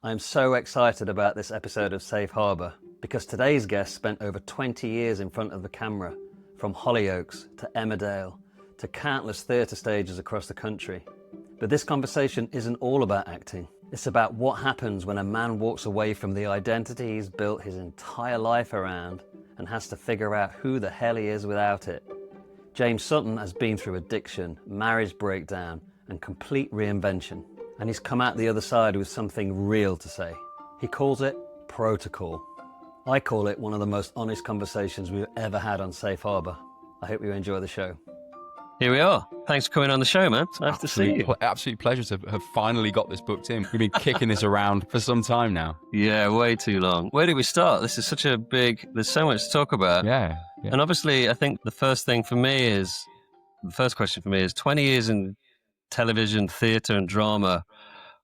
I'm so excited about this episode of Safe Harbour because today's guest spent over 20 years in front of the camera, from Hollyoaks to Emmerdale to countless theatre stages across the country. But this conversation isn't all about acting. It's about what happens when a man walks away from the identity he's built his entire life around and has to figure out who the hell he is without it. James Sutton has been through addiction, marriage breakdown, and complete reinvention. And he's come out the other side with something real to say. He calls it protocol. I call it one of the most honest conversations we've ever had on Safe Harbour. I hope you enjoy the show. Here we are. Thanks for coming on the show, man. It's nice to see you. Absolute pleasure to have finally got this booked in. We've been kicking this around for some time now. Yeah, way too long. Where do we start? This is such a big... There's so much to talk about. Yeah. And obviously, I think the first question for me is 20 years in television, theatre and drama.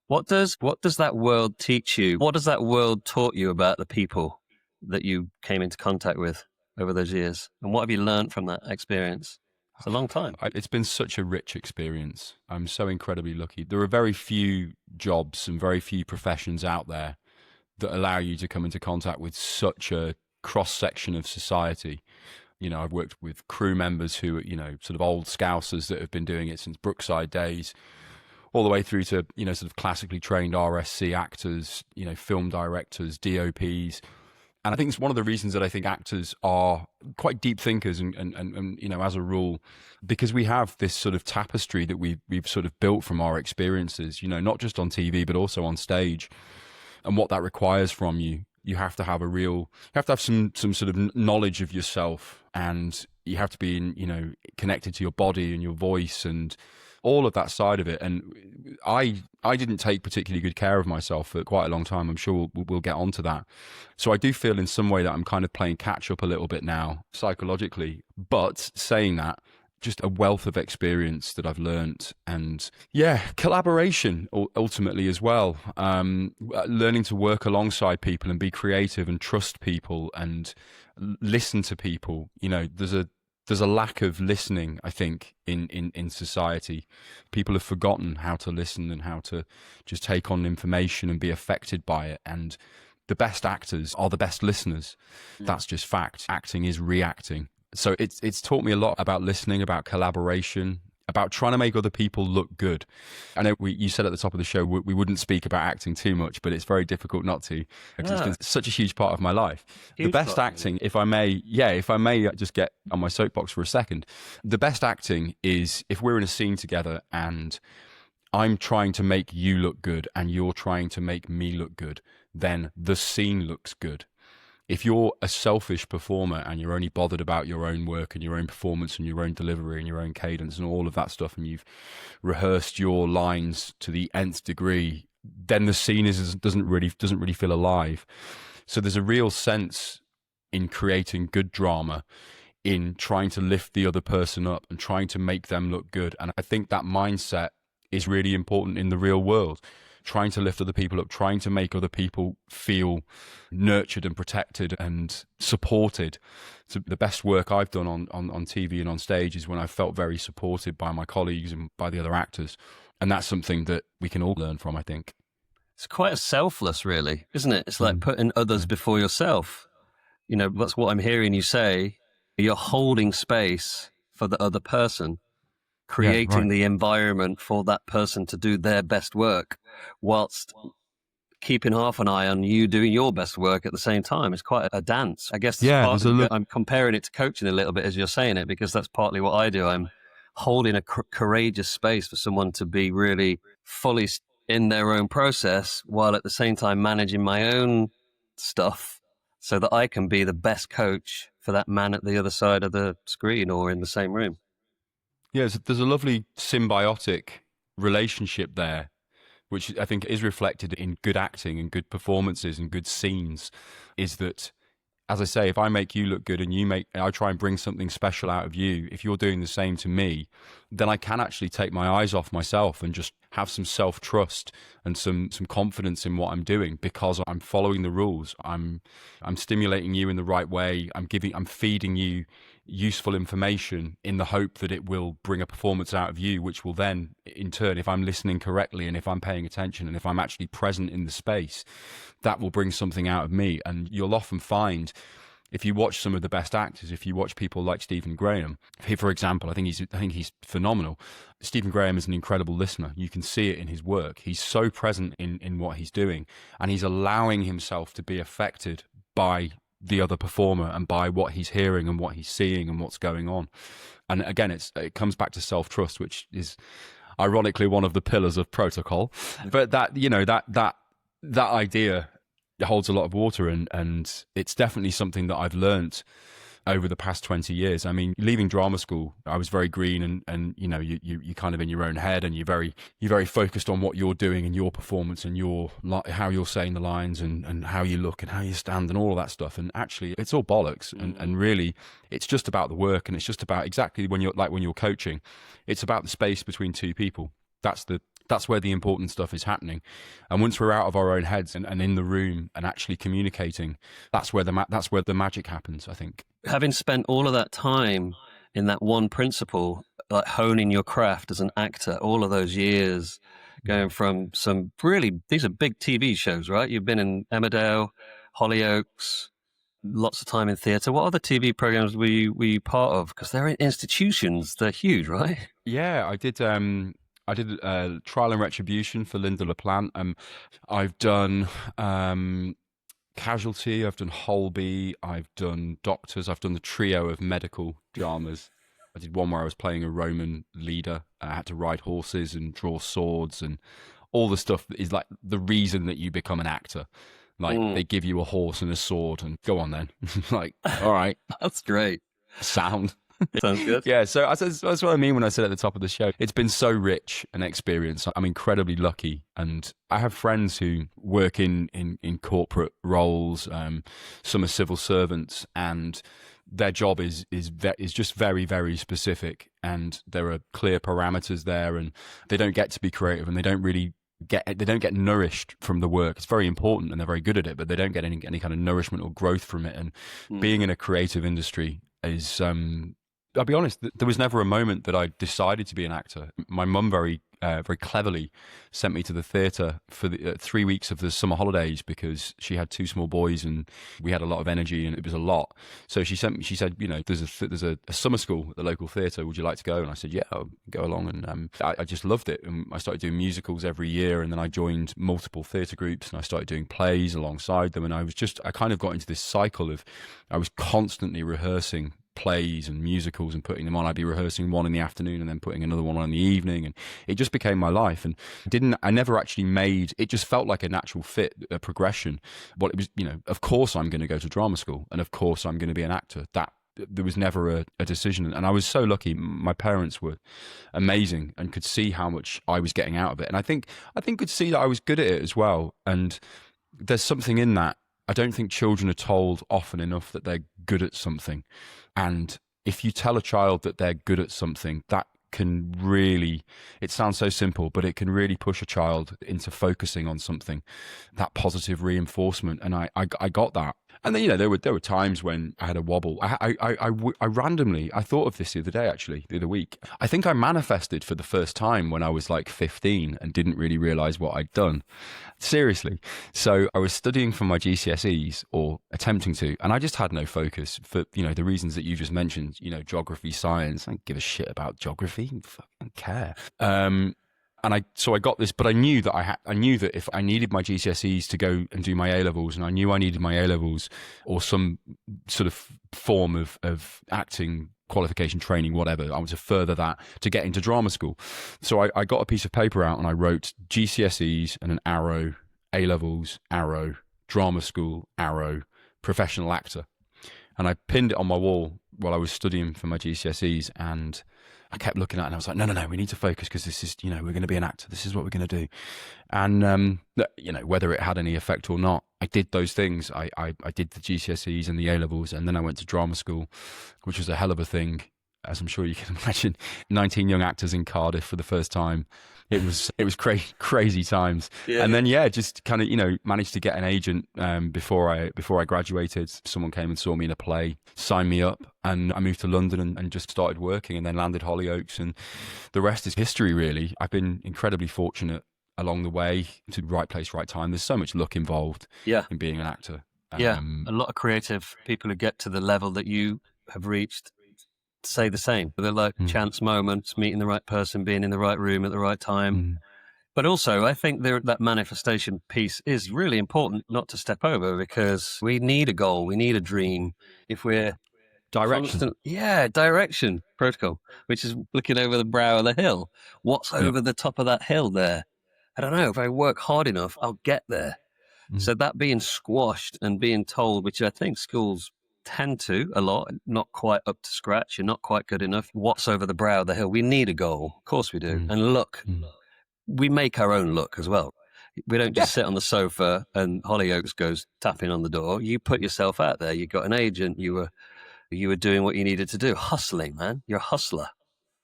What does that world teach you? What does that world taught you about the people that you came into contact with over those years? And what have you learned from that experience? It's a long time. It's been such a rich experience. I'm so incredibly lucky. There are very few jobs and very few professions out there that allow you to come into contact with such a cross-section of society. You know, I've worked with crew members who are, sort of old Scousers that have been doing it since Brookside days, all the way through to, sort of classically trained RSC actors, film directors, DOPs. And I think it's one of the reasons that I think actors are quite deep thinkers and as a rule, because we have this sort of tapestry that we've sort of built from our experiences, not just on TV, but also on stage. And what that requires from you, you have to have some sort of knowledge of yourself, and you have to be, connected to your body and your voice and all of that side of it. And I didn't take particularly good care of myself for quite a long time. I'm sure we'll get onto that. So I do feel in some way that I'm kind of playing catch up a little bit now psychologically. But saying that, just a wealth of experience that I've learnt, and collaboration ultimately as well. Learning to work alongside people and be creative and trust people and listen to people. There's a lack of listening, I think, in society. People have forgotten how to listen and how to just take on information and be affected by it. And the best actors are the best listeners. That's just fact. Acting is reacting. So it's taught me a lot about listening, about collaboration, about trying to make other people look good. I know you said at the top of the show we wouldn't speak about acting too much, but it's very difficult not to, because it's been such a huge part of my life. The best acting, if I may just get on my soapbox for a second, the best acting is if we're in a scene together and I'm trying to make you look good and you're trying to make me look good, then the scene looks good. If you're a selfish performer and you're only bothered about your own work and your own performance and your own delivery and your own cadence and all of that stuff, and you've rehearsed your lines to the nth degree, then the scene doesn't really feel alive. So there's a real sense in creating good drama, in trying to lift the other person up and trying to make them look good. And I think that mindset is really important in the real world. Trying to lift other people up, trying to make other people feel nurtured and protected and supported. So the best work I've done on TV and on stage is when I felt very supported by my colleagues and by the other actors. And that's something that we can all learn from, I think. It's quite a selfless, really, isn't it? It's like putting others before yourself. That's what I'm hearing you say. You're holding space for the other person, creating the environment for that person to do their best work, whilst keeping half an eye on you doing your best work at the same time. It's quite a dance. I guess I'm comparing it to coaching a little bit as you're saying it, because that's partly what I do. I'm holding a courageous space for someone to be really fully in their own process, while at the same time managing my own stuff so that I can be the best coach for that man at the other side of the screen or in the same room. Yeah, there's a lovely symbiotic relationship there, which I think is reflected in good acting and good performances and good scenes, is that, as I say, if I make you look good and I try and bring something special out of you, if you're doing the same to me, then I can actually take my eyes off myself and just have some self-trust and some confidence in what I'm doing, because I'm following the rules. I'm stimulating you in the right way. I'm feeding you useful information in the hope that it will bring a performance out of you, which will then, in turn, if I'm listening correctly and if I'm paying attention and if I'm actually present in the space, that will bring something out of me. And you'll often find, if you watch some of the best actors, if you watch people like Stephen Graham, for example, I think he's phenomenal. Stephen Graham is an incredible listener. You can see it in his work. He's so present in what he's doing, and he's allowing himself to be affected by the other performer and by what he's hearing and what he's seeing and what's going on. And again, it comes back to self-trust, which is ironically one of the pillars of protocol. But that idea holds a lot of water, and it's definitely something that I've learnt over the past 20 years. I mean, leaving drama school, I was very green, and you know, you kind of in your own head, and you're very focused on what you're doing and your performance and how you're saying the lines and how you look and how you stand and all of that stuff. And actually, it's all bollocks. And really, it's just about the work, and it's just about exactly when you're coaching, it's about the space between two people. That's where the important stuff is happening. And once we're out of our own heads and in the room and actually communicating, that's where the magic happens, I think. Having spent all of that time in that one principle, like honing your craft as an actor, all of those years, going from these are big TV shows, right? You've been in Emmerdale, Hollyoaks, lots of time in theatre. What other TV programs were you part of? Because they're institutions, they're huge, right? Yeah, I did Trial and Retribution for Linda LaPlante. I've done Casualty, I've done Holby, I've done Doctors, I've done the trio of medical dramas. I did one where I was playing a Roman leader. I had to ride horses and draw swords and all the stuff that is like the reason that you become an actor. Like they give you a horse and a sword and go on then. Like, all right. That's great. Sound. Sounds good. Yeah, so that's what I mean when I said at the top of the show. It's been so rich an experience. I'm incredibly lucky, and I have friends who work in corporate roles. Some are civil servants, and their job is just very, very specific, and there are clear parameters there, and they don't get to be creative, and they don't get nourished from the work. It's very important, and they're very good at it, but they don't get any kind of nourishment or growth from it. And being in a creative industry is I'll be honest, there was never a moment that I decided to be an actor. My mum very cleverly sent me to the theatre for the 3 weeks of the summer holidays because she had two small boys and we had a lot of energy and it was a lot. So she said, you know, there's a summer school at the local theatre. Would you like to go? And I said, yeah, I'll go along. And I just loved it. And I started doing musicals every year, and then I joined multiple theatre groups and I started doing plays alongside them. And I kind of got into this cycle of I was constantly rehearsing plays and musicals and putting them on. I'd be rehearsing one in the afternoon and then putting another one on in the evening, and it just became my life. And I never actually made it, just felt like a natural fit, a progression. But it was, you know, of course I'm going to go to drama school, and of course I'm going to be an actor. That there was never a decision. And I was so lucky. My parents were amazing and could see how much I was getting out of it, and I think could see that I was good at it as well. And there's something in that. I don't think children are told often enough that they're good at something. And if you tell a child that they're good at something, that can really, it sounds so simple, but it can really push a child into focusing on something, that positive reinforcement. And I got that. And then, you know, there were times when I had a wobble. I randomly, I thought of this the other day, actually, the other week. I think I manifested for the first time when I was like 15 and didn't really realize what I'd done. Seriously. So I was studying for my GCSEs, or attempting to, and I just had no focus for, you know, the reasons that you just mentioned, you know, geography, science. I don't give a shit about geography. I don't care. And I got this, but I knew that I knew that if I needed my GCSEs to go and do my A-levels, and I knew I needed my A-levels or some sort of form of acting qualification training, whatever, I want to further that to get into drama school. So I got a piece of paper out and I wrote GCSEs and an arrow, A-levels, arrow, drama school, arrow, professional actor. And I pinned it on my wall while I was studying for my GCSEs, and I kept looking at it and I was like, no, we need to focus, because this is, you know, we're going to be an actor. This is what we're going to do. And, you know, whether it had any effect or not, I did those things. I did the GCSEs and the A-levels, and then I went to drama school, which was a hell of a thing. as I'm sure you can imagine, 19 young actors in Cardiff for the first time. It was crazy times. Yeah. And then just kind of managed to get an agent before I graduated. Someone came and saw me in a play, signed me up, and I moved to London and just started working, and then landed Hollyoaks, and the rest is history, really. I've been incredibly fortunate along the way, to right place, right time. There's so much luck involved in being an actor. A lot of creative people who get to the level that you have reached say the same. They're like chance moments, meeting the right person, being in the right room at the right time. But also, I think that manifestation piece is really important not to step over, because we need a goal, we need a dream. If we're Direction. Direction. Protocol, which is looking over the brow of the hill. What's over the top of that hill there? I don't know. If I work hard enough, I'll get there. So that being squashed and being told, which I think schools tend to a lot, not quite up to scratch, you're not quite good enough. What's over the brow of the hill? We need a goal. Of course we do. And luck. We make our own luck as well. We don't just sit on the sofa and Hollyoaks goes tapping on the door. You put yourself out there. You got an agent. You were doing what you needed to do. Hustling, man. You're a hustler.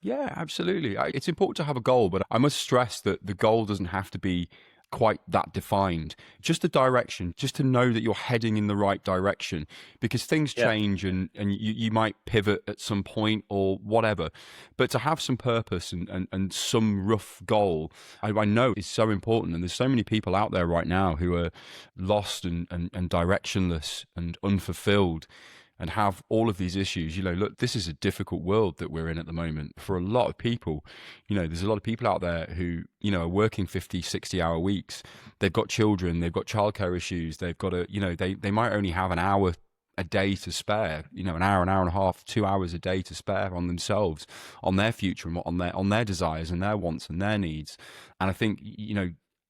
Yeah, absolutely. It's important to have a goal, but I must stress that the goal doesn't have to be quite that defined. Just a direction, just to know that you're heading in the right direction, because things change and you might pivot at some point or whatever. But to have some purpose and some rough goal, I know is so important. And there's so many people out there right now who are lost and directionless and unfulfilled, and have all of these issues. Look, this is a difficult world that we're in at the moment for a lot of people. There's a lot of people out there who, are working 50, 60-hour weeks. They've got children, they've got childcare issues, they've got they might only have an hour a day to spare, an hour and a half, 2 hours a day to spare on themselves, on their future, and on their desires and their wants and their needs. And I think,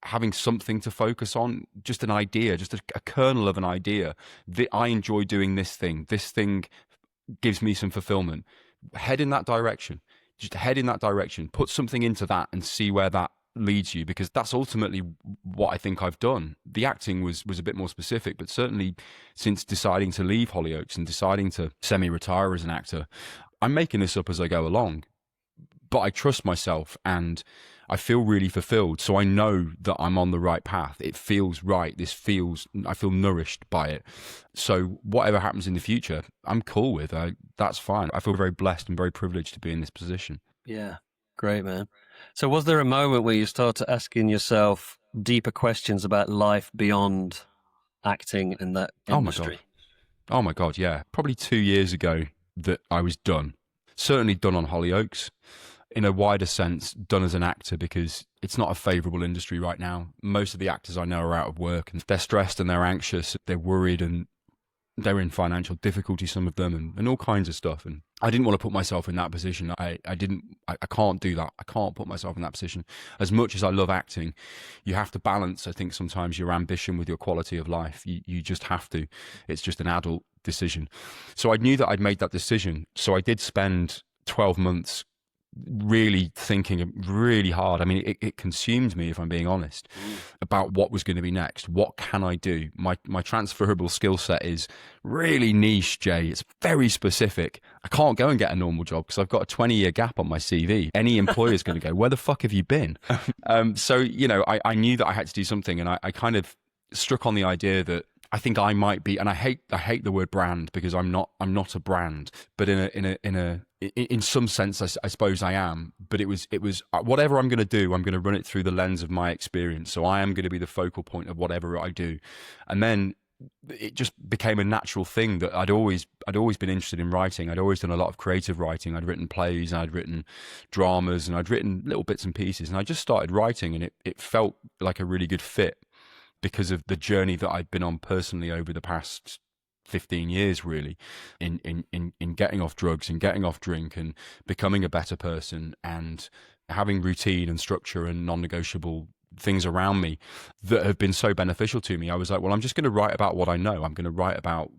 having something to focus on, just an idea, just a kernel of an idea, that I enjoy doing this thing gives me some fulfillment. Head in that direction, put something into that and see where that leads you, because that's ultimately what I think I've done. The acting was a bit more specific, but certainly since deciding to leave Hollyoaks and deciding to semi-retire as an actor, I'm making this up as I go along, but I trust myself and I feel really fulfilled. So I know that I'm on the right path. It feels right. I feel nourished by it. So whatever happens in the future, I'm cool with. That's fine. I feel very blessed and very privileged to be in this position. Yeah. Great, man. So was there a moment where you started asking yourself deeper questions about life beyond acting and that industry? Oh my God. Yeah. Probably 2 years ago that I was done. Certainly done on Hollyoaks. In a wider sense, done as an actor, because it's not a favourable industry right now. Most of the actors I know are out of work, and they're stressed and they're anxious, they're worried, and they're in financial difficulty, some of them, and all kinds of stuff. And I didn't want to put myself in that position. I can't do that. I can't put myself in that position. As much as I love acting, you have to balance, I think, sometimes your ambition with your quality of life. You just have to. It's just an adult decision. So I knew that I'd made that decision. So I did spend 12 months really thinking really hard. I mean, it consumed me, if I'm being honest, about what was going to be next. What can I do? My transferable skill set is really niche, Jay. It's very specific. I can't go and get a normal job because I've got a 20-year gap on my CV. Any employer's going to go, where the fuck have you been? So, I knew that I had to do something, and I kind of struck on the idea that I think I might be, and I hate the word brand, because I'm not a brand, but in some sense, I suppose I am. But it was whatever I'm going to do, I'm going to run it through the lens of my experience. So I am going to be the focal point of whatever I do, and then it just became a natural thing that I'd always been interested in writing. I'd always done a lot of creative writing. I'd written plays, and I'd written dramas, and I'd written little bits and pieces, and I just started writing, and it felt like a really good fit, because of the journey that I've been on personally over the past 15 years, really, in getting off drugs and getting off drink and becoming a better person and having routine and structure and non-negotiable things around me that have been so beneficial to me. I was like, well, I'm just going to write about what I know. I'm going to write about,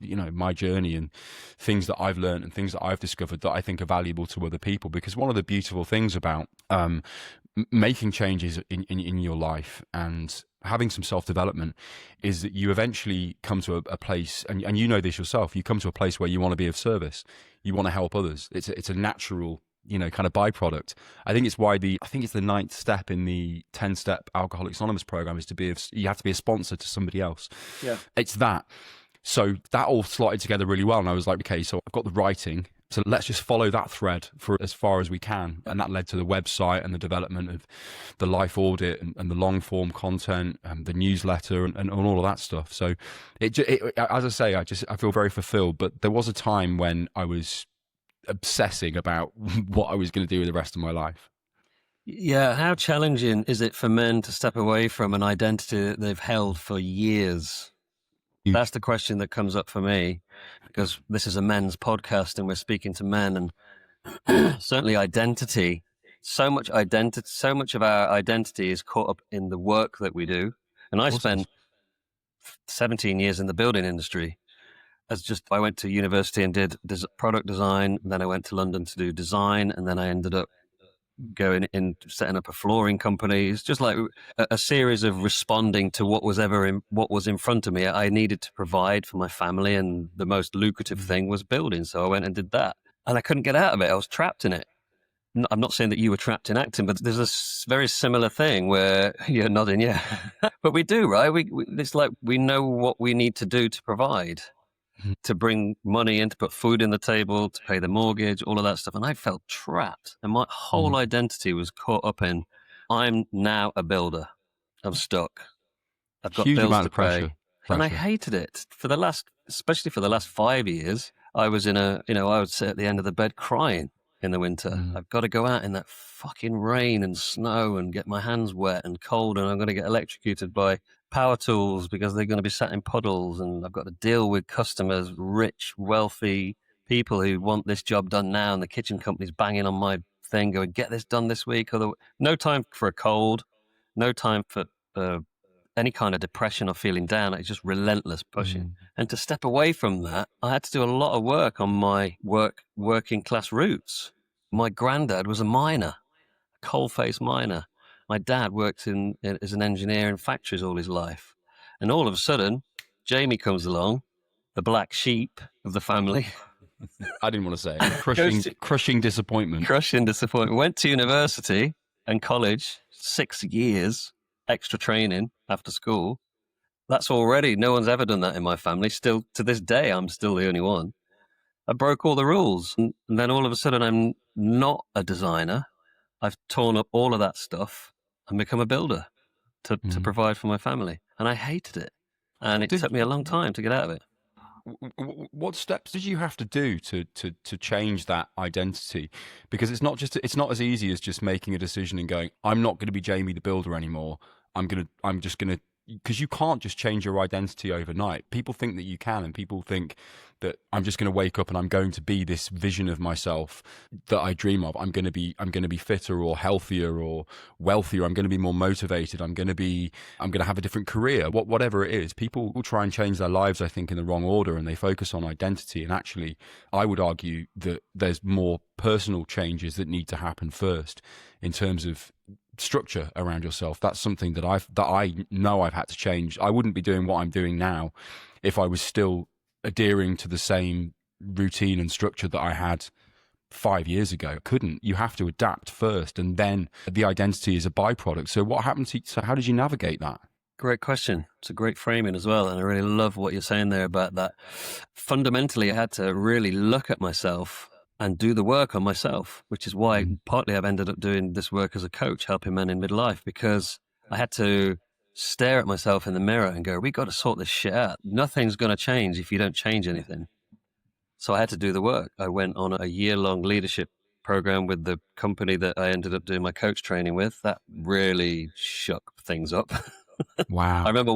my journey and things that I've learned and things that I've discovered that I think are valuable to other people. Because one of the beautiful things about making changes in your life and having some self-development is that you eventually come to a place, and you know this yourself, you come to a place where you want to be of service. You want to help others. It's a natural, kind of byproduct. I think it's the ninth step in the 10-step Alcoholics Anonymous program is you have to be a sponsor to somebody else. Yeah. It's that. So that all slotted together really well. And I was like, okay, so I've got the writing. So let's just follow that thread for as far as we can. And that led to the website and the development of the life audit and the long form content and the newsletter and all of that stuff. So it, as I say, I feel very fulfilled. But there was a time when I was obsessing about what I was going to do with the rest of my life. Yeah. How challenging is it for men to step away from an identity that they've held for years? That's the question that comes up for me, because this is a men's podcast and we're speaking to men, and certainly identity. So much of our identity is caught up in the work that we do. And I spent 17 years in the building industry. I went to university and did product design, and then I went to London to do design, and then I ended up going in, setting up a flooring company. It's just like a series of responding to what was in front of me. I needed to provide for my family, and the most lucrative thing was building. So I went and did that, and I couldn't get out of it. I was trapped in it. I'm not saying that you were trapped in acting, but there's a very similar thing where you're nodding, yeah. But we do, right? It's like we know what we need to do to provide, to bring money in, to put food in the table, to pay the mortgage, all of that stuff. And I felt trapped. And my whole identity was caught up in, I'm now a builder. I'm stuck. I've got Huge bills amount to of pressure. pay. And I hated it. Especially for the last 5 years, I was I would sit at the end of the bed crying in the winter. I've got to go out in that fucking rain and snow and get my hands wet and cold, and I'm going to get electrocuted by power tools because they're going to be sat in puddles, and I've got to deal with customers, rich, wealthy people who want this job done now, and the kitchen company's banging on my thing going, get this done this week. No time for a cold, no time for any kind of depression or feeling down. It's just relentless pushing. And to step away from that, I had to do a lot of work on my working class roots. My granddad was a miner, a coal-faced miner. My dad worked as an engineer in factories all his life. And all of a sudden, Jamie comes along, the black sheep of the family. I didn't want to say it. Crushing disappointment. Crushing disappointment. Went to university and college, 6 years, extra training after school. That's already, no one's ever done that in my family. Still, to this day, I'm still the only one. I broke all the rules. And then all of a sudden, I'm not a designer. I've torn up all of that stuff and become a builder to provide for my family. And I hated it. And it took me a long time to get out of it. What steps did you have to do to change that identity? Because it's not as easy as just making a decision and going, I'm not going to be Jamie the builder anymore. I'm just going to, because you can't just change your identity overnight. People think that you can, and people think that I'm just going to wake up and I'm going to be this vision of myself that I dream of. I'm going to be fitter or healthier or wealthier. I'm going to be more motivated. I'm going to have a different career. Whatever it is, people will try and change their lives, I think, in the wrong order, and they focus on identity. And actually, I would argue that there's more personal changes that need to happen first in terms of structure around yourself. That's something that I know I've had to change. I wouldn't be doing what I'm doing now if I was still adhering to the same routine and structure that I had 5 years ago. Couldn't. You have to adapt first, and then the identity is a byproduct. So what happened to you? So how did you navigate that? Great question. It's a great framing as well. And I really love what you're saying there about that. Fundamentally, I had to really look at myself and do the work on myself, which is why partly I've ended up doing this work as a coach, helping men in midlife, because I had to stare at myself in the mirror and go, we got to sort this shit out. Nothing's going to change if you don't change anything. So I had to do the work. I went on a year-long leadership program with the company that I ended up doing my coach training with. That really shook things up. Wow. I remember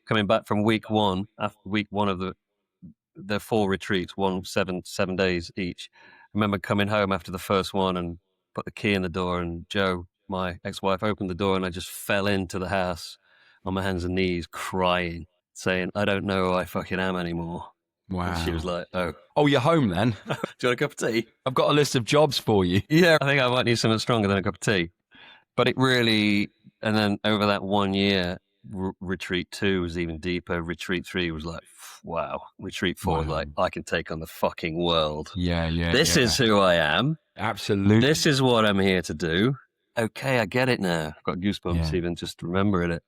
coming back from week one, after week one of the 4 retreats, 7 days each. I remember coming home after the first one and put the key in the door, and Joe, my ex-wife, opened the door, and I just fell into the house on my hands and knees crying, saying, I don't know who I fucking am anymore. Wow. And she was like, Oh, you're home then? Do you want a cup of tea? I've got a list of jobs for you. Yeah, I think I might need something stronger than a cup of tea. But it really, and then over that 1 year, Retreat 2 was even deeper. Retreat 3 was like, wow. Retreat 4 was like, I can take on the fucking world. This is who I am. Absolutely. This is what I'm here to do. Okay, I get it now. I've got goosebumps even just remembering it.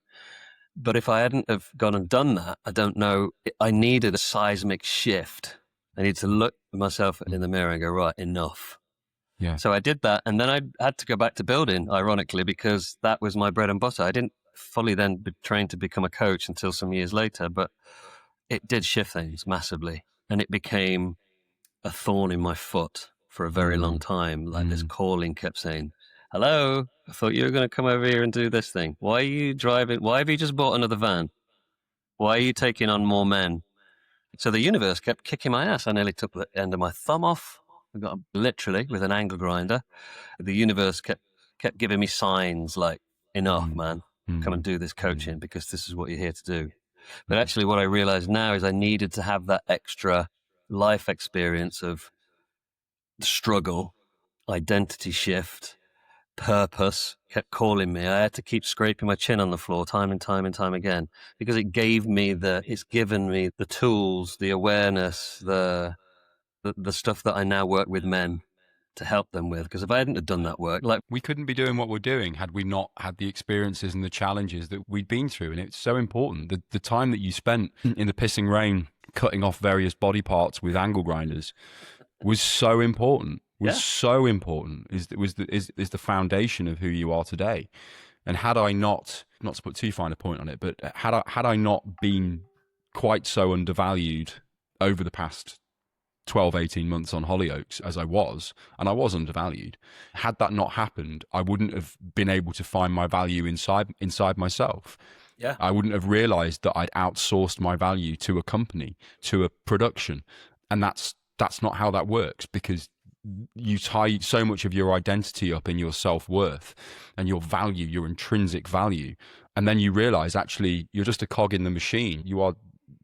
But if I hadn't have gone and done that, I don't know. I needed a seismic shift. I needed to look at myself in the mirror and go, right, enough. Yeah. So I did that. And then I had to go back to building, ironically, because that was my bread and butter. I didn't fully then be trained to become a coach until some years later, but it did shift things massively. And it became a thorn in my foot for a very long time. Like this calling kept saying, hello, I thought you were going to come over here and do this thing. Why are you driving? Why have you just bought another van? Why are you taking on more men? So the universe kept kicking my ass. I nearly took the end of my thumb off. I got literally with an angle grinder. The universe kept giving me signs like, enough, man. Come and do this coaching because this is what you're here to do. But actually what I realized now is I needed to have that extra life experience of struggle, identity shift, purpose kept calling me. I had to keep scraping my chin on the floor time and time and time again because it's given me the tools, the awareness, the stuff that I now work with men to help them with. Because if I hadn't have done that work, like, we couldn't be doing what we're doing had we not had the experiences and the challenges that we'd been through. And it's so important. The time that you spent in the pissing rain cutting off various body parts with angle grinders was so important. So important is the foundation of who you are today. And had I not to put too fine a point on it, but had I not been quite so undervalued over the past 12, 18 months on Hollyoaks as I was, and I was undervalued, had that not happened, I wouldn't have been able to find my value inside myself. Yeah. I wouldn't have realized that I'd outsourced my value to a company, to a production. And that's not how that works, because you tie so much of your identity up in your self-worth and your value, your intrinsic value. And then you realize actually you're just a cog in the machine. You are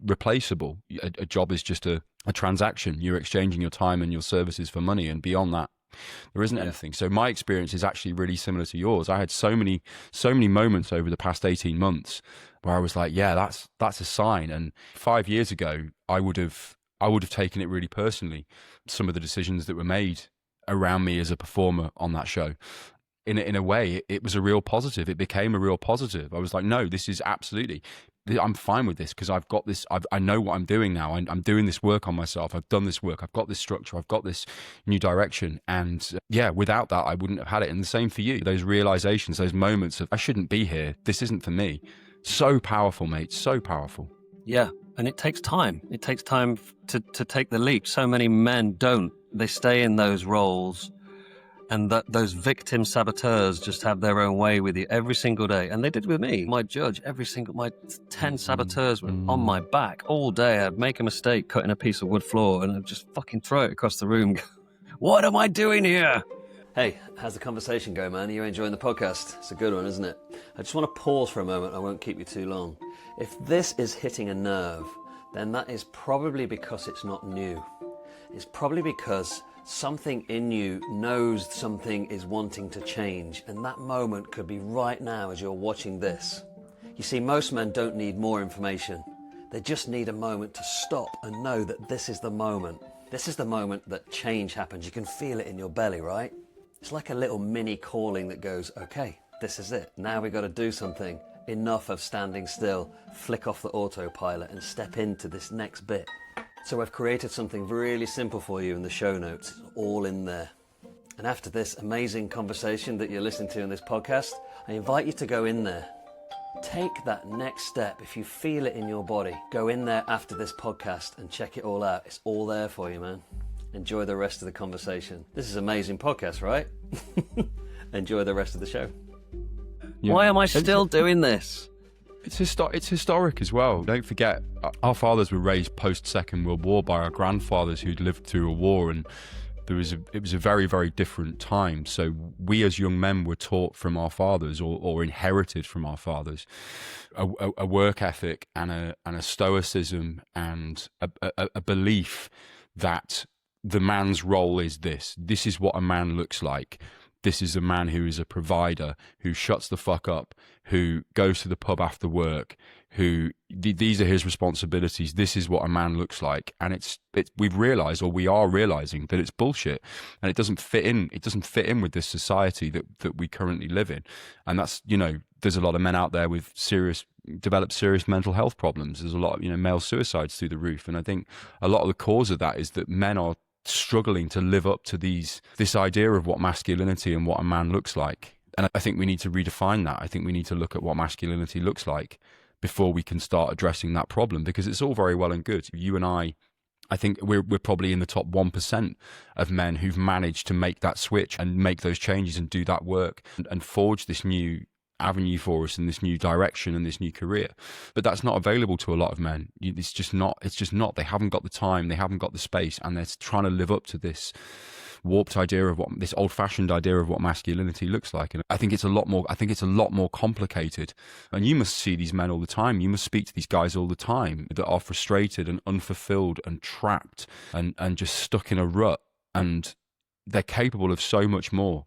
replaceable. A job is just a transaction. You're exchanging your time and your services for money. And beyond that, there isn't anything. So my experience is actually really similar to yours. I had so many moments over the past 18 months where I was like, yeah, that's a sign. And 5 years ago, I would have taken it really personally, some of the decisions that were made around me as a performer on that show. In a way, it was a real positive. It became a real positive. I was like, no, this is absolutely, I'm fine with this because I've got this. I know what I'm doing now. I'm doing this work on myself. I've done this work. I've got this structure. I've got this new direction. And yeah, without that, I wouldn't have had it. And the same for you. Those realizations, those moments of, I shouldn't be here. This isn't for me. So powerful, mate. So powerful. Yeah. And it takes time. It takes time to take the leap. So many men don't. They stay in those roles, and those victim saboteurs just have their own way with you every single day. And they did with me. My 10 saboteurs were on my back all day. I'd make a mistake cutting a piece of wood floor and I'd just fucking throw it across the room. What am I doing here? Hey, how's the conversation going, man? Are you enjoying the podcast? It's a good one, isn't it? I just want to pause for a moment. I won't keep you too long. If this is hitting a nerve, then that is probably because it's not new. It's probably because something in you knows something is wanting to change, and that moment could be right now as you're watching this. You see, most men don't need more information. They just need a moment to stop and know that this is the moment. This is the moment that change happens. You can feel it in your belly, right? It's like a little mini calling that goes, okay, this is it. Now we got to do something. Enough of standing still, flick off the autopilot and step into this next bit. So I've created something really simple for you in the show notes. It's all in there. And after this amazing conversation that you're listening to in this podcast, I invite you to go in there. Take that next step. If you feel it in your body, go in there after this podcast and check it all out. It's all there for you, man. Enjoy the rest of the conversation. This is an amazing podcast, right? Enjoy the rest of the show. Yeah. Why am I still doing this? It's historic as well. Don't forget, our fathers were raised post-Second World War by our grandfathers who'd lived through a war, and it was a very, very different time. So we as young men were taught from our fathers, or inherited from our fathers, a work ethic and a stoicism and a belief that the man's role is this. This is what a man looks like. this is a man who is a provider, who shuts the fuck up, who goes to the pub after work, who these are his responsibilities. This is what a man looks like, and we've realised, or we are realising, that it's bullshit, and it doesn't fit in. It doesn't fit in with this society that we currently live in, and that's, there's a lot of men out there with developed serious mental health problems. There's a lot of male suicides through the roof, and I think a lot of the cause of that is that men are struggling to live up to this idea of what masculinity and what a man looks like. And I think we need to redefine that. I think we need to look at what masculinity looks like before we can start addressing that problem, because it's all very well and good. You and I think we're probably in the top 1% of men who've managed to make that switch and make those changes and do that work and forge this new avenue for us in this new direction and this new career. But that's not available to a lot of men. It's just not. They haven't got the time, they haven't got the space, and they're trying to live up to this warped idea of this old-fashioned idea of what masculinity looks like. And I think it's a lot more complicated. And you must see these men all the time. You must speak to these guys all the time that are frustrated and unfulfilled and trapped and just stuck in a rut. And they're capable of so much more,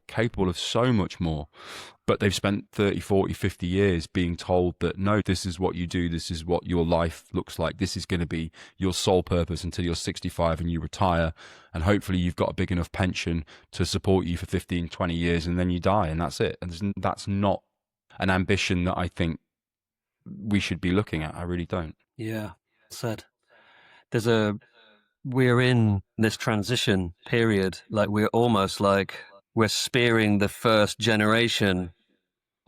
but they've spent 30, 40, 50 years being told that, no, this is what you do, this is what your life looks like, this is going to be your sole purpose until you're 65 and you retire, and hopefully you've got a big enough pension to support you for 15, 20 years, and then you die, and that's it. And that's not an ambition that I think we should be looking at. I really don't. Yeah, said. We're in this transition period, like we're spearing the first generation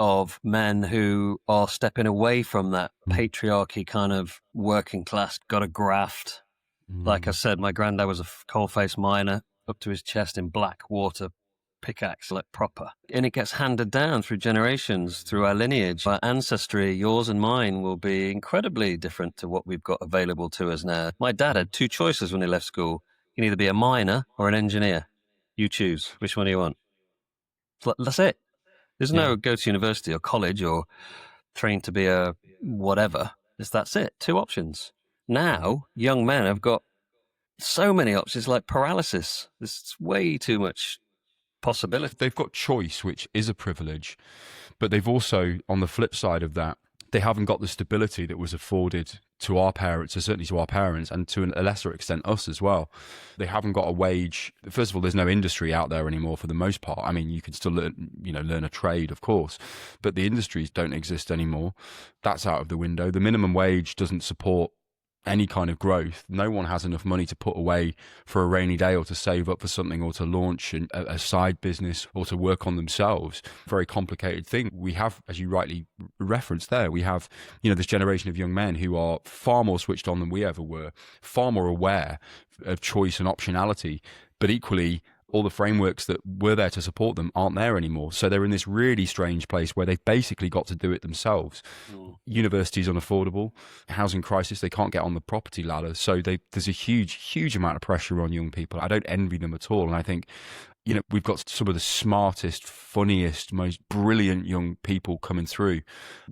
of men who are stepping away from that patriarchy kind of working class, got a graft. Like I said, my granddad was a coal-faced miner, up to his chest in black water, pickaxe, like proper. And it gets handed down through generations, through our lineage. Our ancestry, yours and mine, will be incredibly different to what we've got available to us now. My dad had two choices when he left school. You can either be a miner or an engineer. You choose. Which one do you want? That's it. There's no go to university or college or train to be a whatever. That's it. Two options. Now, young men have got so many options, like paralysis. There's way too much possibility. They've got choice, which is a privilege, but they've also, on the flip side of that, they haven't got the stability that was afforded to our parents, or certainly to our parents, and to a lesser extent us as well. They haven't got a wage. First of all, there's no industry out there anymore for the most part. I mean, you can still learn a trade, of course, but the industries don't exist anymore. That's out of the window. The minimum wage doesn't support any kind of growth. No one has enough money to put away for a rainy day, or to save up for something, or to launch a side business, or to work on themselves. Very complicated thing. We have, as you rightly referenced there, we have, this generation of young men who are far more switched on than we ever were, far more aware of choice and optionality, but equally all the frameworks that were there to support them aren't there anymore. So they're in this really strange place where they've basically got to do it themselves. University's unaffordable, housing crisis, they can't get on the property ladder. So there's a huge amount of pressure on young people. I don't envy them at all. And I think, we've got some of the smartest, funniest, most brilliant young people coming through.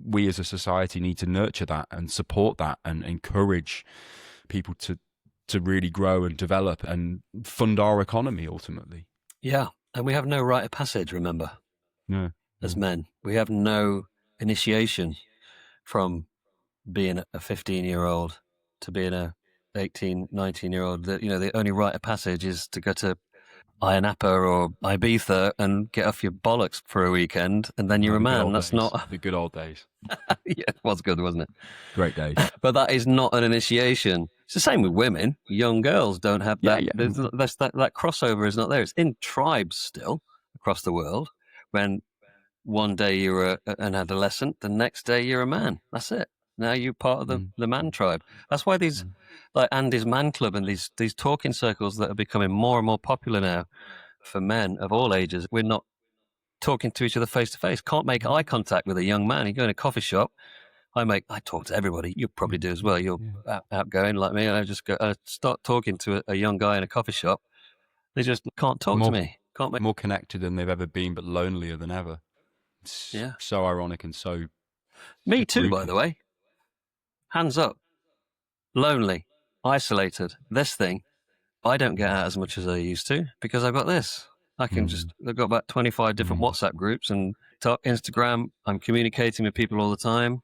We as a society need to nurture that and support that and encourage people to really grow and develop and fund our economy ultimately. Yeah. And we have no rite of passage, remember? No. As men. We have no initiation from being a 15-year-old to being a 18, 19-year-old. The only rite of passage is to go to Ayia Napa or Ibiza and get off your bollocks for a weekend, and then you're a man. That's not the good old days. Yeah, it was good, wasn't it? Great days. But that is not an initiation. It's the same with women. Young girls don't have that. Yeah. That crossover is not there. It's in tribes still across the world. When one day you're an adolescent, the next day you're a man. That's it. Now you're part of the man tribe. That's why these, like Andy's Man Club and these talking circles that are becoming more and more popular now for men of all ages. We're not talking to each other face to face. Can't make eye contact with a young man. You go in a coffee shop. I talk to everybody. You probably do as well. You're outgoing like me. And I start talking to a young guy in a coffee shop. They just can't talk to me. Can't make more connected than they've ever been, but lonelier than ever. It's so ironic and so. Me too, by the way. Hands up. Lonely, isolated. This thing, I don't get out as much as I used to because I've got this. I can just, I've got about 25 different WhatsApp groups and Instagram. I'm communicating with people all the time.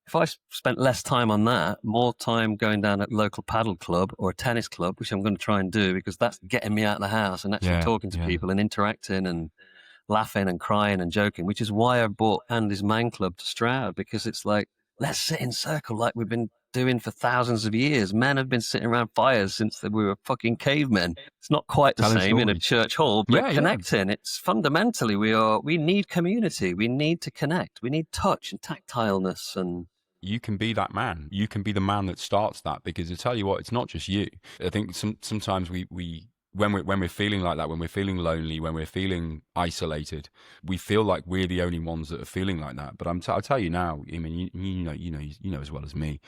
If I spent less time on that, more time going down at local paddle club or a tennis club, which I'm going to try and do because that's getting me out of the house and actually talking to people and interacting and laughing and crying and joking, which is why I bought Andy's Man Club to Stroud, because it's like, let's sit in circle like we've been doing for thousands of years. Men have been sitting around fires since we were fucking cavemen. It's not quite the same in a church hall, but connecting. It's fundamentally, we need community. We need to connect. We need touch and tactileness. And you can be that man. You can be the man that starts that, because I tell you what, it's not just you. I think sometimes we when we're feeling like that, when we're feeling lonely, when we're feeling isolated, we feel like we're the only ones that are feeling like that. But I'll tell you now, I mean, you know as well as me,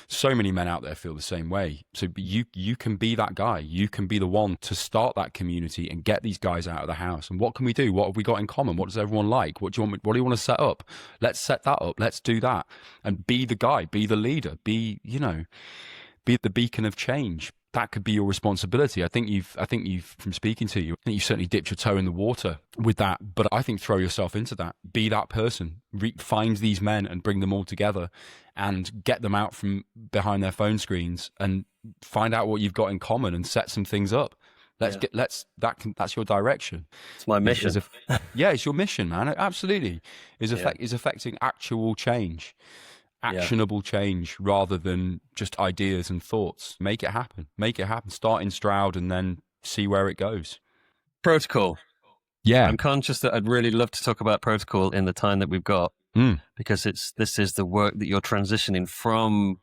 so many men out there feel the same way. So you can be that guy. You can be the one to start that community and get these guys out of the house. And what can we do? What have we got in common? What does everyone like? What do you want to set up? Let's set that up. Let's do that. And be the guy, be the leader, be the beacon of change. That could be your responsibility. I think you've from speaking to you, I think you've certainly dipped your toe in the water with that. But I think throw yourself into that. Be that person. Find these men and bring them all together and get them out from behind their phone screens and find out what you've got in common and set some things up. That's your direction. It's my mission. It's your mission, man. It absolutely is affecting actual change. Actionable change rather than just ideas and thoughts. Make it happen. Start in Stroud and then see where it goes. Protocol. Yeah. I'm conscious that I'd really love to talk about protocol in the time that we've got, because this is the work that you're transitioning from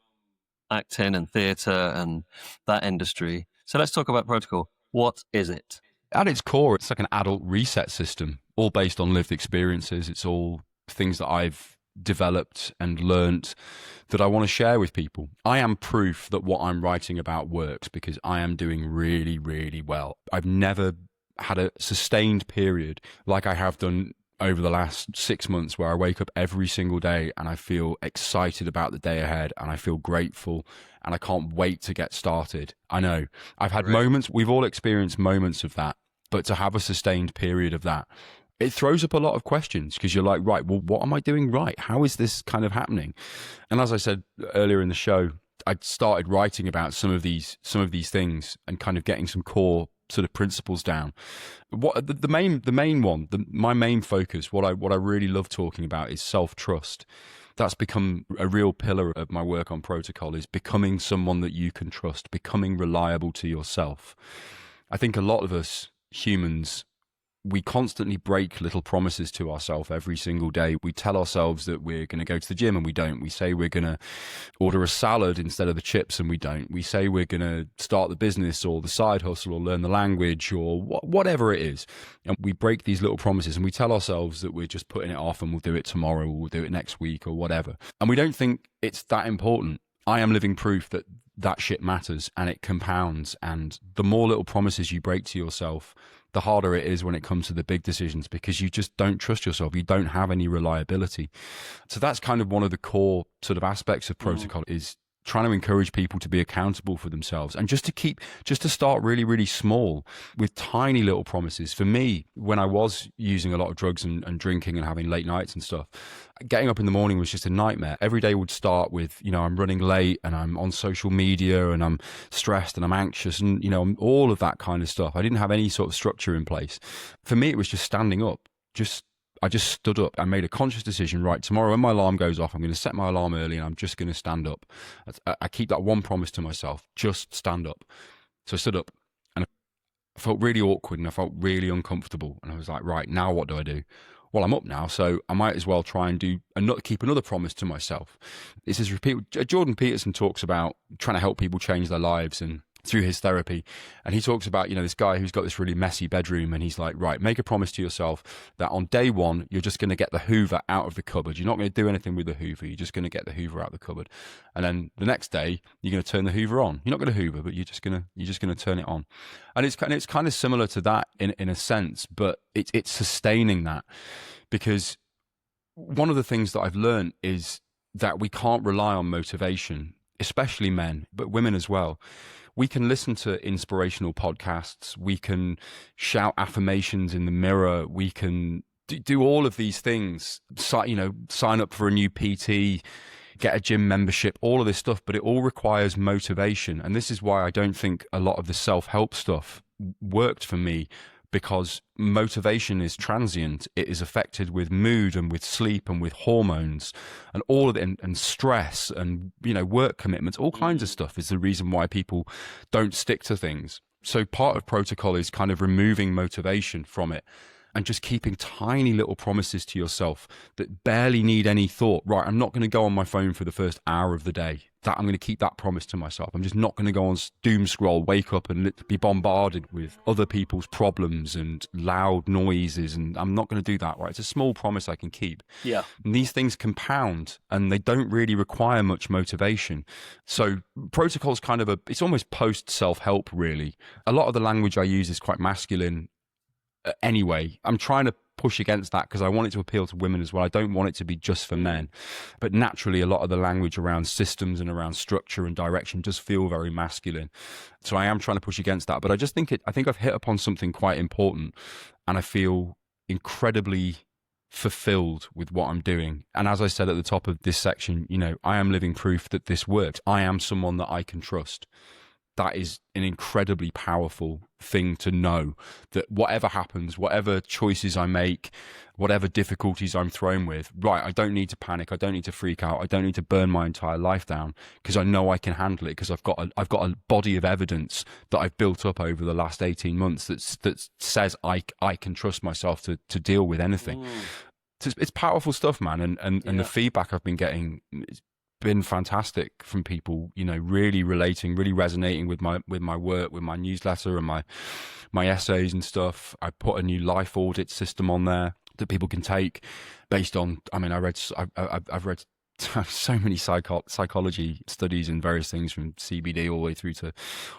acting and theatre and that industry. So let's talk about protocol. What is it? At its core, it's like an adult reset system, all based on lived experiences. It's all things that I've developed and learnt that I want to share with people. I am proof that what I'm writing about works, because I am doing really, really well. I've never had a sustained period like I have done over the last 6 months, where I wake up every single day and I feel excited about the day ahead and I feel grateful and I can't wait to get started. I know I've had moments, we've all experienced moments of that, but to have a sustained period of that, it throws up a lot of questions, because you're like, right, well, what am I doing right? How is this kind of happening? And as I said earlier in the show, I started writing about some of these things and kind of getting some core sort of principles down. What the main one, my main focus, what I really love talking about is self-trust. That's become a real pillar of my work on protocol, is becoming someone that you can trust, becoming reliable to yourself. I think a lot of us humans, we constantly break little promises to ourselves every single day. We tell ourselves that we're going to go to the gym and we don't. We say we're going to order a salad instead of the chips and we don't. We say we're going to start the business or the side hustle or learn the language or whatever it is. And we break these little promises and we tell ourselves that we're just putting it off and we'll do it tomorrow or we'll do it next week or whatever. And we don't think it's that important. I am living proof that shit matters and it compounds. And the more little promises you break to yourself, the harder it is when it comes to the big decisions, because you just don't trust yourself. You don't have any reliability. So that's kind of one of the core sort of aspects of protocol, is trying to encourage people to be accountable for themselves and just to start really, really small with tiny little promises. For me, when I was using a lot of drugs and drinking and having late nights and stuff, getting up in the morning was just a nightmare. Every day would start with, I'm running late and I'm on social media and I'm stressed and I'm anxious and, all of that kind of stuff. I didn't have any sort of structure in place. For me, it was just standing up, I just stood up. I made a conscious decision, right, tomorrow when my alarm goes off, I'm going to set my alarm early and I'm just going to stand up. I keep that one promise to myself, just stand up. So I stood up and I felt really awkward and I felt really uncomfortable. And I was like, right, now what do I do? Well, I'm up now, so I might as well try and keep another promise to myself. This is Jordan Peterson talks about trying to help people change their lives and through his therapy. And he talks about, this guy who's got this really messy bedroom and he's like, right, make a promise to yourself that on day one, you're just going to get the Hoover out of the cupboard. You're not going to do anything with the Hoover. You're just going to get the Hoover out of the cupboard. And then the next day, you're going to turn the Hoover on. You're not going to Hoover, but you're just going to turn it on. And it's kind of similar to that in a sense, but it's sustaining that, because one of the things that I've learned is that we can't rely on motivation. especially men, but women as well. We can listen to inspirational podcasts. We can shout affirmations in the mirror. We can do all of these things, sign up for a new PT, get a gym membership, all of this stuff, but it all requires motivation. And this is why I don't think a lot of the self-help stuff worked for me, because motivation is transient. It is affected with mood and with sleep and with hormones and all of it, and stress and, work commitments, all kinds of stuff is the reason why people don't stick to things. So part of protocol is kind of removing motivation from it and just keeping tiny little promises to yourself that barely need any thought. Right, I'm not going to go on my phone for the first hour of the day. That I'm going to keep that promise to myself. I'm just not going to go on doom scroll, wake up and be bombarded with other people's problems and loud noises. And I'm not going to do that, right? It's a small promise I can keep. Yeah. And these things compound and they don't really require much motivation. So protocol's kind of it's almost post self-help, really. A lot of the language I use is quite masculine. Anyway, I'm trying to push against that because I want it to appeal to women as well. I don't want it to be just for men. But naturally, a lot of the language around systems and around structure and direction does feel very masculine. So I am trying to push against that. But I think I've hit upon something quite important, and I feel incredibly fulfilled with what I'm doing. And as I said at the top of this section, I am living proof that this works. I am someone that I can trust. That is an incredibly powerful thing to know, that whatever happens, whatever choices I make, whatever difficulties I'm thrown with, right, I don't need to panic. I don't need to freak out. I don't need to burn my entire life down, because I know I can handle it, because I've got a body of evidence that I've built up over the last 18 months that says I can trust myself to deal with anything. It's powerful stuff, man. And the feedback I've been getting been fantastic from people, really relating, really resonating with my work, with my newsletter and my essays and stuff. I put a new life audit system on there that people can take based on, I've read so many psychology studies and various things, from CBD all the way through to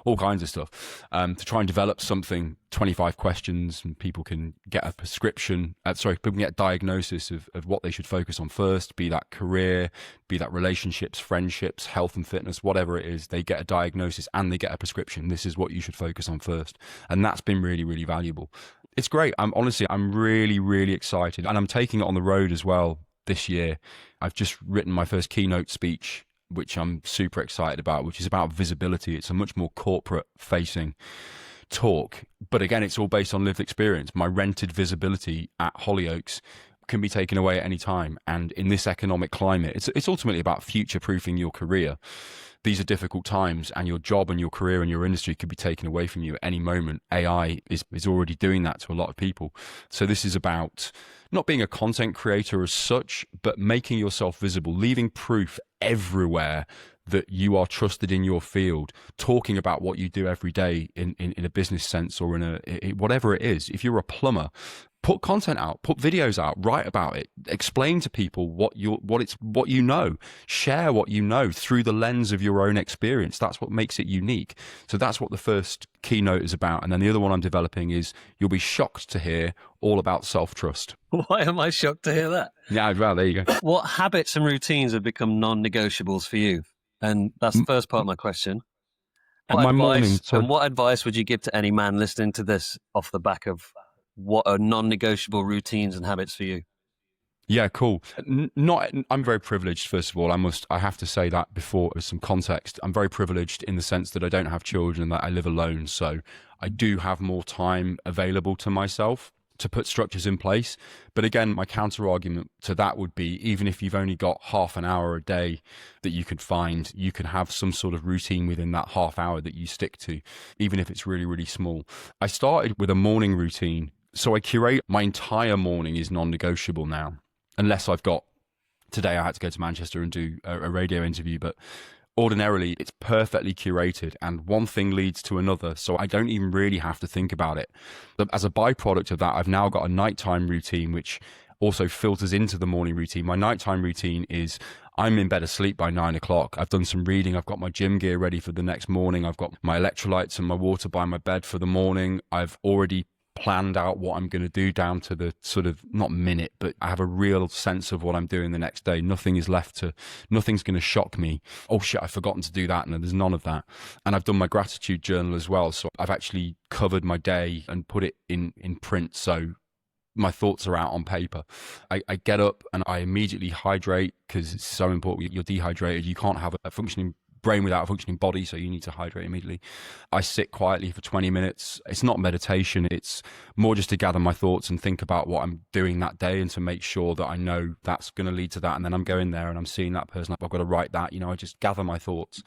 all kinds of stuff, to try and develop something, 25 questions, and people can get a prescription, people can get a diagnosis of what they should focus on first, be that career, be that relationships, friendships, health and fitness, whatever it is. They get a diagnosis and they get a prescription. This is what you should focus on first. And that's been really, really valuable. It's great. I'm really, really excited, and I'm taking it on the road as well this year. I've just written my first keynote speech, which I'm super excited about, which is about visibility. It's a much more corporate facing talk, but again, it's all based on lived experience. My rented visibility at Hollyoaks can be taken away at any time, and in this economic climate, it's ultimately about future proofing your career. These are difficult times, and your job and your career and your industry could be taken away from you at any moment. AI is already doing that to a lot of people. So this is about not being a content creator as such, but making yourself visible, leaving proof everywhere that you are trusted in your field, talking about what you do every day in a business sense, or in whatever it is. If you're a plumber, put content out, put videos out, write about it, explain to people what you know, share what you know through the lens of your own experience. That's what makes it unique. So that's what the first keynote is about. And then the other one I'm developing is, you'll be shocked to hear, all about self-trust. Why am I shocked to hear that? Yeah, well, there you go. What habits and routines have become non-negotiables for you? And that's the first part of my question. What advice would you give to any man listening to this off the back of what are non-negotiable routines and habits for you? Yeah, cool. I'm very privileged, first of all. I have to say that before, as some context. I'm very privileged in the sense that I don't have children and that I live alone. So I do have more time available to myself to put structures in place. But again, my counter argument to that would be, even if you've only got half an hour a day that you could find, you can have some sort of routine within that half hour that you stick to, even if it's really, really small. I started with a morning routine. So I curate my entire morning is non-negotiable now, unless I've got, today I had to go to Manchester and do a radio interview, but ordinarily it's perfectly curated, and one thing leads to another, so I don't even really have to think about it. But as a byproduct of that, I've now got a nighttime routine which also filters into the morning routine. My nighttime routine is, I'm in bed asleep by 9 o'clock. I've done some reading. I've got my gym gear ready for the next morning. I've got my electrolytes and my water by my bed for the morning. I've already planned out what I'm going to do down to the sort of, not minute, but I have a real sense of what I'm doing the next day. Nothing's going to shock me. Oh shit, I've forgotten to do that. And there's none of that. And I've done my gratitude journal as well. So I've actually covered my day and put it in print. So my thoughts are out on paper. I get up and I immediately hydrate, because it's so important. You're dehydrated. You can't have a functioning brain without a functioning body, so you need to hydrate immediately. I sit quietly for 20 minutes. It's not meditation. It's more just to gather my thoughts and think about what I'm doing that day, and to make sure that I know that's going to lead to that. And then I'm going there and I'm seeing that person. I've got to write that. I just gather my thoughts.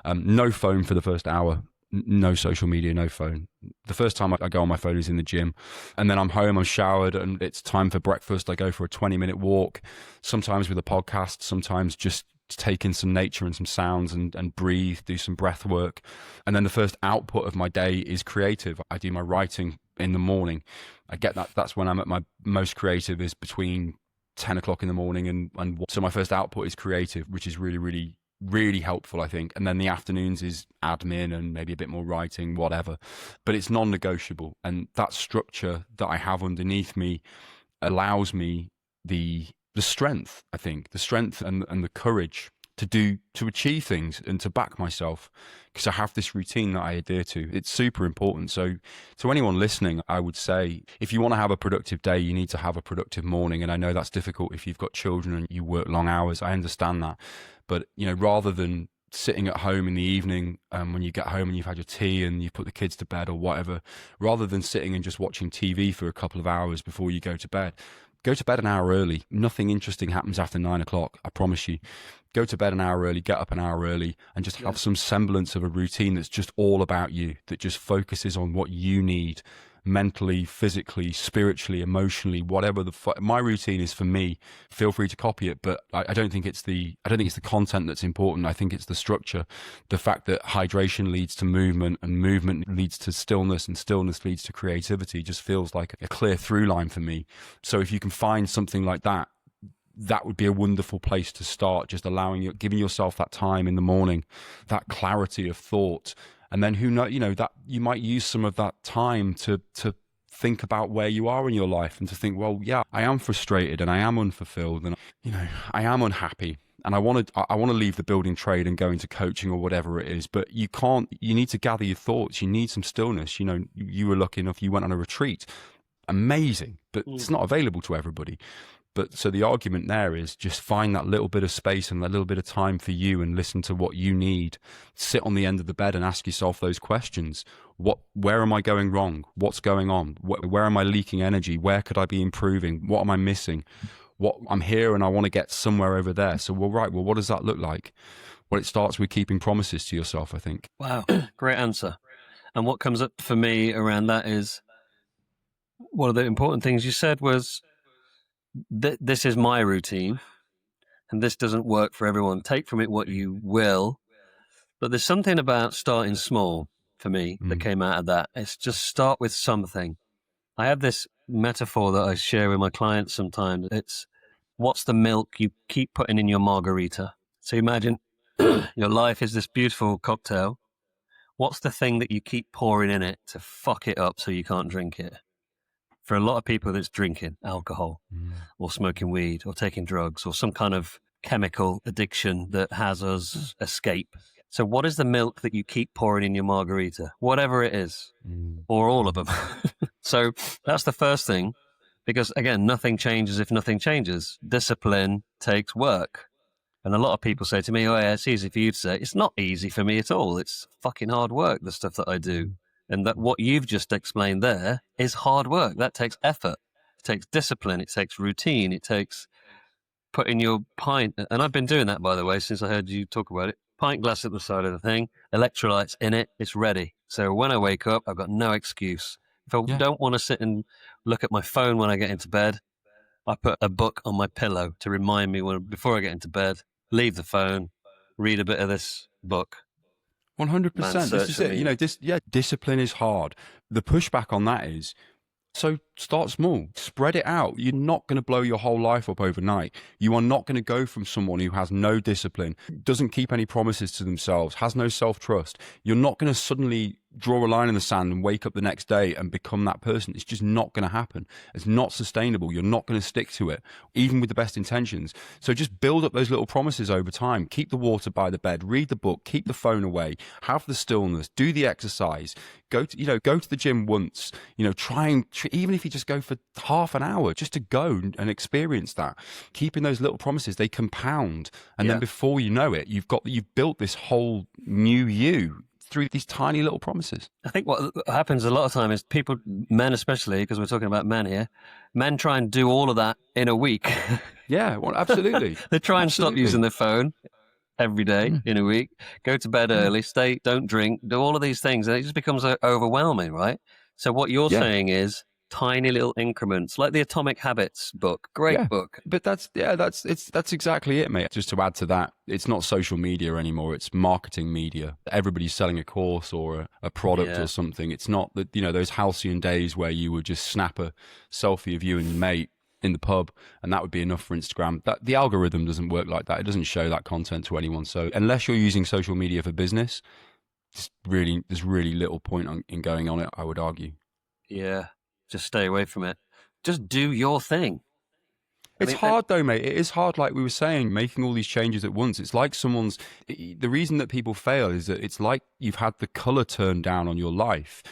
No phone for the first hour. No social media, no phone. The first time I go on my phone is in the gym, and then I'm home, I'm showered, and it's time for breakfast. I go for a 20-minute walk, sometimes with a podcast, sometimes just take in some nature and some sounds and breathe, do some breath work. And then the first output of my day is creative. I do my writing in the morning. I get that's when I'm at my most creative, is between 10 o'clock in the morning and so my first output is creative, which is really, really, really helpful, I think. And then the afternoons is admin and maybe a bit more writing, whatever, but it's non-negotiable. And that structure that I have underneath me allows me the strength, I think, the strength and the courage to achieve things and to back myself, because I have this routine that I adhere to. It's super important. So to anyone listening, I would say, if you want to have a productive day, you need to have a productive morning. And I know that's difficult if you've got children and you work long hours. I understand that. But, rather than sitting at home in the evening, when you get home and you've had your tea and you've put the kids to bed or whatever, rather than sitting and just watching TV for a couple of hours before you go to bed an hour early. Nothing interesting happens after 9 o'clock, I promise you. Go to bed an hour early, get up an hour early, and just have some semblance of a routine that's just all about you, that just focuses on what you need mentally, physically, spiritually, emotionally, whatever my routine is for me. Feel free to copy it, but I don't think it's the content that's important. I think it's the structure, the fact that hydration leads to movement, and movement leads to stillness, and stillness leads to creativity. Just feels like a clear through line for me. So if you can find something like that, that would be a wonderful place to start. Just giving yourself that time in the morning, that clarity of thought. And then that you might use some of that time to think about where you are in your life, and to think, well, yeah, I am frustrated and I am unfulfilled and, I am unhappy, and I want to leave the building trade and go into coaching or whatever it is. But you need to gather your thoughts. You need some stillness. You were lucky enough, you went on a retreat. Amazing, but it's not available to everybody. But so the argument there is just find that little bit of space and that little bit of time for you, and listen to what you need. Sit on the end of the bed and ask yourself those questions. Where am I going wrong? What's going on? Where am I leaking energy? Where could I be improving? What am I missing? I'm here and I want to get somewhere over there. So, what does that look like? Well, it starts with keeping promises to yourself, I think. Wow. Great answer. And what comes up for me around that is, one of the important things you said was, this is my routine and this doesn't work for everyone. Take from it what you will. But there's something about starting small for me that came out of that. It's just start with something. I have this metaphor that I share with my clients sometimes. It's, what's the milk you keep putting in your margarita? So imagine your life is this beautiful cocktail. What's the thing that you keep pouring in it to fuck it up so you can't drink it? For a lot of people, it's drinking alcohol or smoking weed or taking drugs or some kind of chemical addiction that has us escape. So what is the milk that you keep pouring in your margarita? Whatever it is, or all of them. So that's the first thing, because again, nothing changes if nothing changes. Discipline takes work. And a lot of people say to me, oh yeah, it's easy for you to say. It's not easy for me at all. It's fucking hard work, the stuff that I do. And that what you've just explained there is hard work. That takes effort. It takes discipline. It takes routine. It takes putting your pint. And I've been doing that, by the way, since I heard you talk about it. Pint glass at the side of the thing, electrolytes in it. It's ready. So when I wake up, I've got no excuse. If I don't want to sit and look at my phone when I get into bed, I put a book on my pillow to remind me before I get into bed, leave the phone, read a bit of this book. 100%. This is it. Discipline is hard. The pushback on that is, so start small, spread it out. You're not going to blow your whole life up overnight. You are not going to go from someone who has no discipline, doesn't keep any promises to themselves, has no self-trust. You're not going to suddenly draw a line in the sand and wake up the next day and become that person. It's just not going to happen. It's not sustainable. You're not going to stick to it, even with the best intentions. So just build up those little promises over time. Keep the water by the bed, read the book, keep the phone away, have the stillness, do the exercise, go to the gym once, even if you just go for half an hour, just to go and experience that. Keeping those little promises, they compound. And then before you know it, you've built this whole new you through these tiny little promises. I think what happens a lot of time is people, men especially, because we're talking about men here, men try and do all of that in a week. Yeah, well, absolutely. They try and stop using their phone every day in a week, go to bed early, don't drink, do all of these things, and it just becomes overwhelming, right? So what you're saying is tiny little increments, like the Atomic Habits book. Great book. But that's exactly it, mate. Just to add to that, it's not social media anymore. It's marketing media. Everybody's selling a course or a product or something. It's not that, those halcyon days where you would just snap a selfie of you and your mate in the pub and that would be enough for Instagram. The algorithm doesn't work like that. It doesn't show that content to anyone. So unless you're using social media for business, there's really little point in going on it, I would argue. Yeah. Just stay away from it. Just do your thing. It's hard though, mate. It is hard, like we were saying, making all these changes at once. It's like the reason that people fail is that it's like you've had the color turned down on your life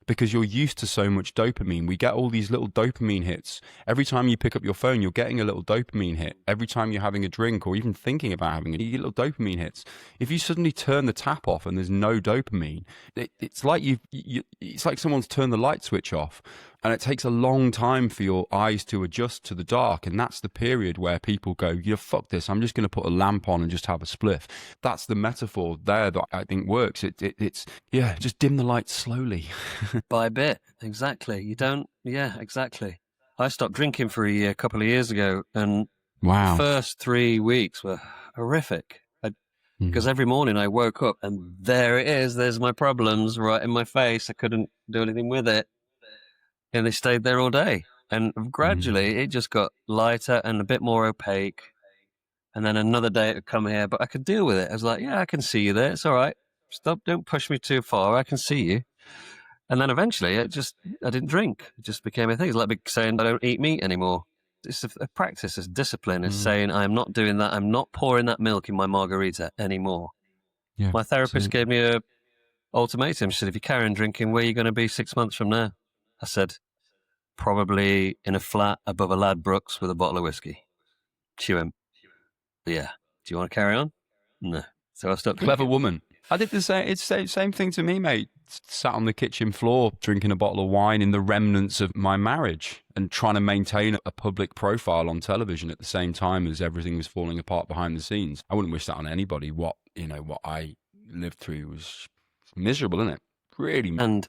because you're used to so much dopamine. We get all these little dopamine hits. Every time you pick up your phone, you're getting a little dopamine hit. Every time you're having a drink or even thinking about having it, you get little dopamine hits. If you suddenly turn the tap off and there's no dopamine, it's like it's like someone's turned the light switch off. And it takes a long time for your eyes to adjust to the dark. And that's the period where people go, fuck this. I'm just going to put a lamp on and just have a spliff. That's the metaphor there that I think works. It's just dim the light slowly. By bit. Exactly. You don't. Yeah, exactly. I stopped drinking for a couple of years ago. And the first 3 weeks were horrific. Because every morning I woke up and there it is. There's my problems right in my face. I couldn't do anything with it. And they stayed there all day. And gradually it just got lighter and a bit more opaque. And then another day it would come here, but I could deal with it. I was like, I can see you there. It's all right. Stop. Don't push me too far. I can see you. And then eventually I didn't drink. It just became a thing. It's like saying I don't eat meat anymore. It's a practice. It's discipline. It's saying I'm not doing that. I'm not pouring that milk in my margarita anymore. Yeah, my therapist gave me a ultimatum. She said, if you carry on drinking, where are you going to be 6 months from now? I said, probably in a flat above a Ladbrokes with a bottle of whiskey. She went, yeah. Do you want to carry on? No. So I stopped. Clever woman. I did the same. It's the same thing to me, mate. Sat on the kitchen floor drinking a bottle of wine in the remnants of my marriage and trying to maintain a public profile on television at the same time as everything was falling apart behind the scenes. I wouldn't wish that on anybody. What I lived through was miserable, isn't it? Really. And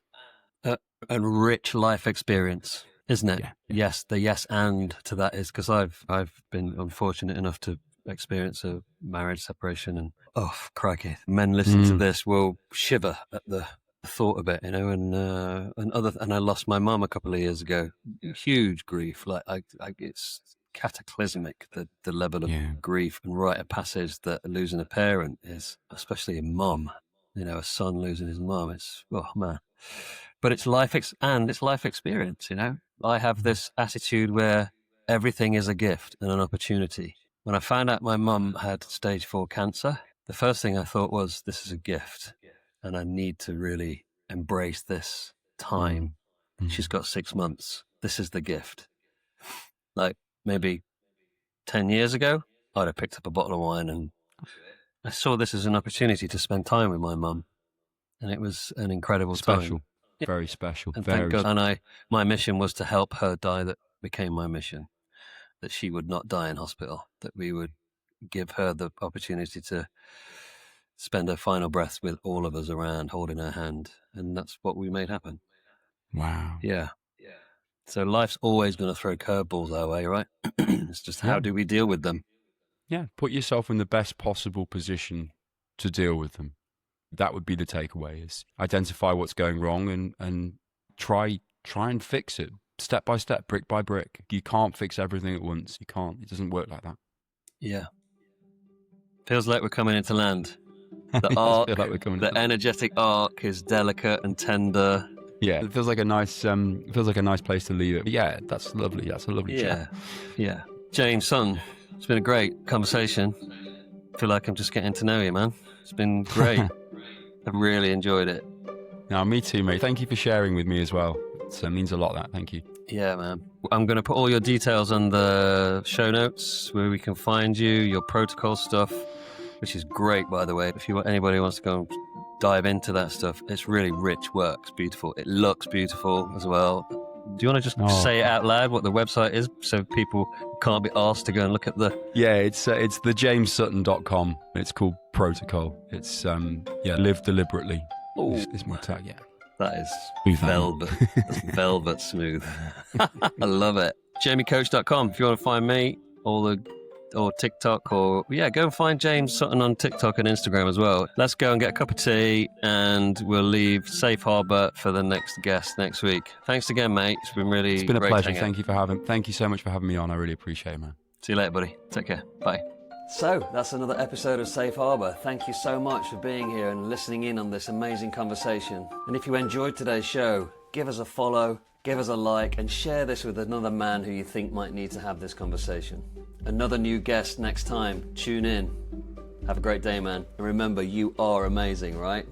a rich life experience, isn't it? Yeah. Yes, the yes and to that is because I've been unfortunate enough to experience a marriage separation, and crikey, men listening to this will shiver at the thought of it, and I lost my mum a couple of years ago. Huge grief, like it's cataclysmic the level of grief and rite of passage that losing a parent is, especially a mum. A son losing his mum. It's man. But it's life experience, I have this attitude where everything is a gift and an opportunity. When I found out my mum had stage 4 cancer, the first thing I thought was, this is a gift and I need to really embrace this time. She's got 6 months. This is the gift. Like maybe 10 years ago, I'd have picked up a bottle of wine, and I saw this as an opportunity to spend time with my mum. And it was an incredible time. Very special. And thank God. And my mission was to help her die. That became my mission, that she would not die in hospital, that we would give her the opportunity to spend her final breaths with all of us around, holding her hand. And that's what we made happen. Wow. Yeah. So life's always going to throw curveballs our way, right? It's just how do we deal with them? Yeah. Put yourself in the best possible position to deal with them. That would be the takeaway, is identify what's going wrong and try and fix it step by step, brick by brick. You can't fix everything at once. You can't. It doesn't work like that. Yeah. Feels like we're coming into land. The I arc, feel like we're coming the to- energetic arc is delicate and tender. Yeah, it feels like a nice place to leave it. But yeah, that's lovely. That's a lovely chat. Yeah. James Sutton, it's been a great conversation. I feel like I'm just getting to know you, man. It's been great. I've really enjoyed it. No, me too, mate. Thank you for sharing with me as well. It means a lot, that. Thank you. Yeah, man. I'm going to put all your details on the show notes where we can find you, your protocol stuff, which is great, by the way. If anybody wants to go and dive into that stuff, it's really rich work. It's beautiful. It looks beautiful as well. Do you want to just say it out loud what the website is so people can't be asked to go and look at the... Yeah, it's thejamessutton.com. It's called Protocol. It's, live deliberately. It's my tag, yeah. That is velvet. That's velvet smooth. I love it. JamieCoach.com if you want to find me, or TikTok, or go and find James Sutton on TikTok and Instagram as well. Let's go and get a cup of tea, and we'll leave Safe Harbour for the next guest next week. Thanks again, mate. It's been a pleasure. Thank you so much for having me on. I really appreciate it, man. See you later, buddy. Take care. Bye. So that's another episode of Safe Harbour. Thank you so much for being here and listening in on this amazing conversation. And if you enjoyed today's show, give us a follow, give us a like, and share this with another man who you think might need to have this conversation. Another new guest next time. Tune in. Have a great day, man. And remember, you are amazing, right?